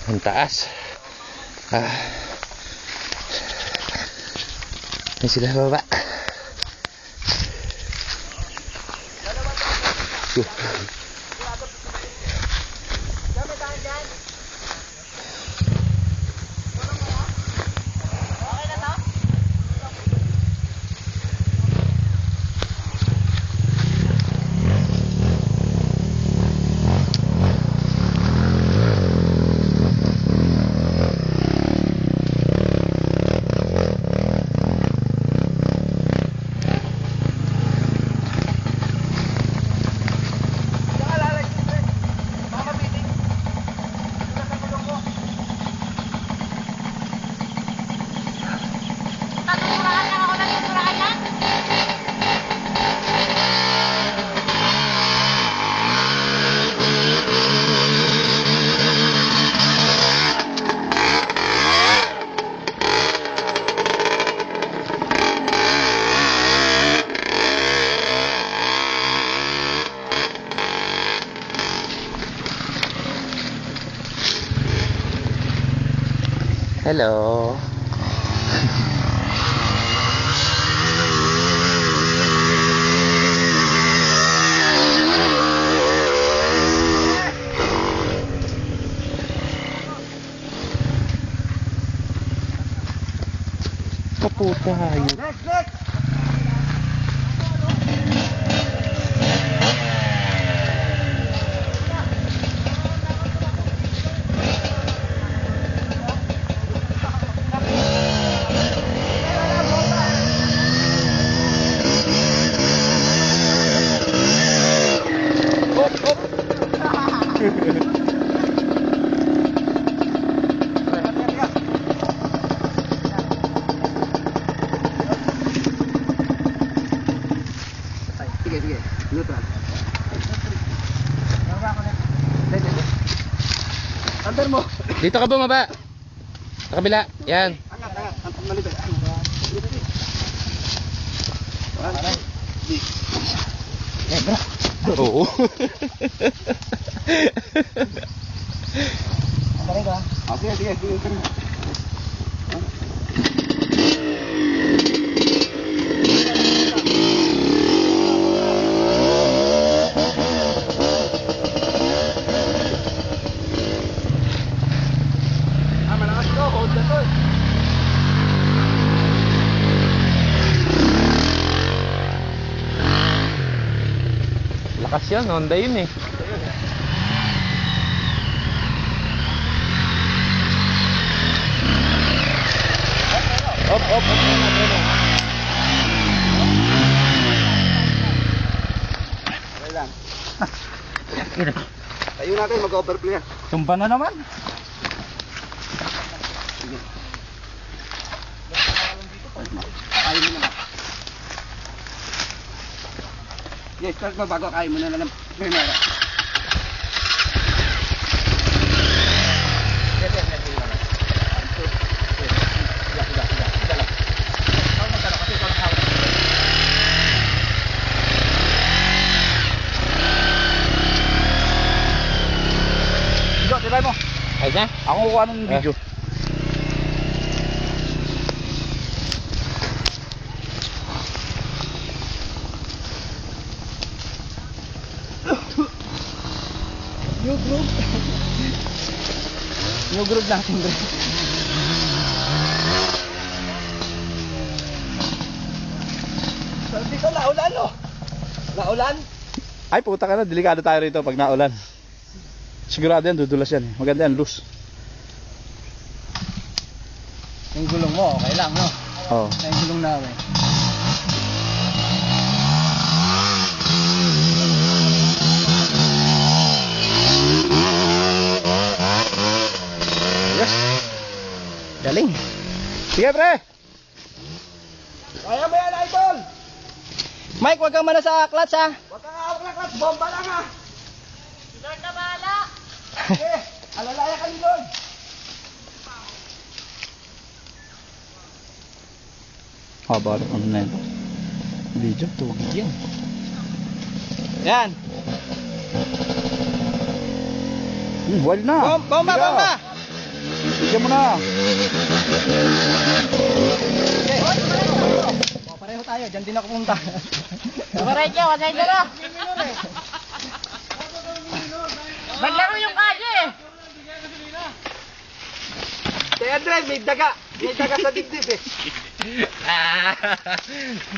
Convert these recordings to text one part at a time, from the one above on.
Ang taas. Yan sila sa baba. Hello. Kaputa hayop. Sige. Neutral. Under mo. Dito ka bumaba. Sa kabila. Yan. Angat. Ang malibay. Bro. Oo. Sige. Malakas ko. Hold na to. Lakas yan. Honda yun eh. Op. Okay lang. Tayo natin, mag-overplay. Tumba na naman. Sige. Kain mo na. Yes, start mo bago kain mo na ng primera. Tibay mo. Ayos na? Ako kukuha ng video. New groove natin, bro. Sabi ko, laulan, no? Laulan? Ay, puta ka na. Delikado tayo rito pag naulan. Sigurado yan, dudulas yan. Maganda yan, loose. Yung gulong mo, okay lang, no? Oo. Yung gulong namin. Yes. Galing. Sige, pre. Kaya mo yan, idol! Mike, wag kang mana sa clutch, ha? Huwag kang hawak ng clutch, bomba lang, ha? Lord na bahala! Okay, alalaya ka ni Lord! Haba rin ano na ito. Video, tugig yan. Yan. Wal na! Bomba! Bigyan mo na. Pareho tayo, dyan din ako punta. Diretso, wasay na. Maglaro yung kalye. Kaya Andres, may daga. May daga sa dibdib eh.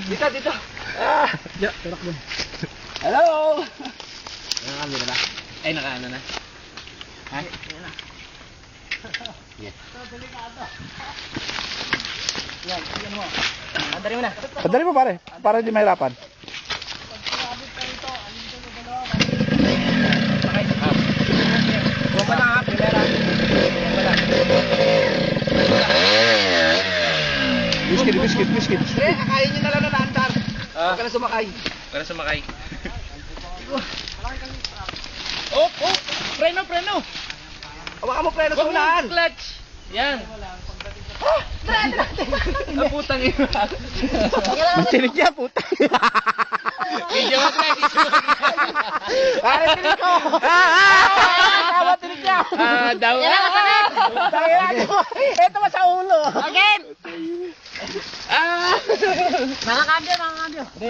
Dito, dito. Ya, tulak mo. Hello! Nakakami na ba? Ay, nakaano na. Ha? Yes. Yan, yan mo. Andari mo na. Andari mo pare, para hindi mahirapan. Bumaba lang ha, primera. Biscuit. Kakain nyo na lang na naandar. Huwag ka na sumakay. Para sumakay. Oh, preno. Hawakan mo preno sa unahan. Clutch. Yan. Ah, putang ina. Masinig niya, puta. Video mo pre. Pare, tinig ko. Tama, tinig niya. Daw. Ito ba sa ulo? Again. Ah. Mga kambyo.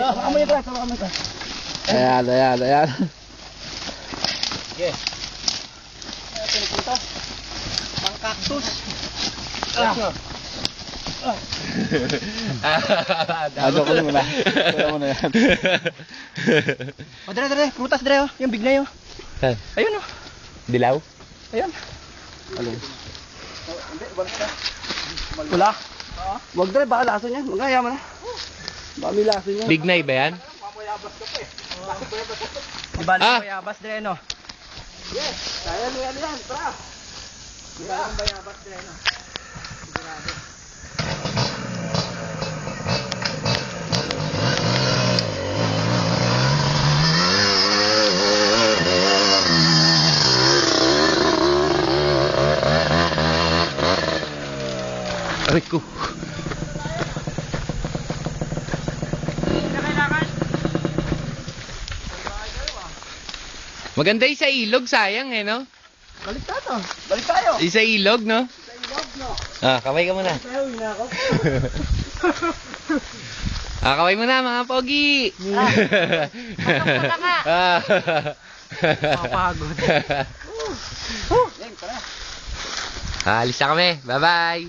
Hawakan mo ito, hawakan mo ito. Ayan. Yes. Tinig ko ito. Pang cactus. Joke lang muna. Kaya mo na yan. Dre, prutas Dre, oh. Yung big na yun. Ayun oh. Dilaw? Ayun. Alin? Wala. Wag Dre, baka laso niyan. Magaya mo na. Baka may laso niyan. Big Nay ba yan? Di ba Ah. bayabas Dre, no? Yes, kaya mo yan. Tara. Di ba ang bayabas Dre, no? Aray ko. Maganda yung sa ilog, sayang eh, no? Balik tayo. Balik tayo. Yung sa ilog, no? Sa ilog, no? Ah, kaway ka muna. Tayo, na ako. Kaway muna mga pogi. Mapagpala ka. Mapagod. Yan, tara. Alis na kami. Bye-bye.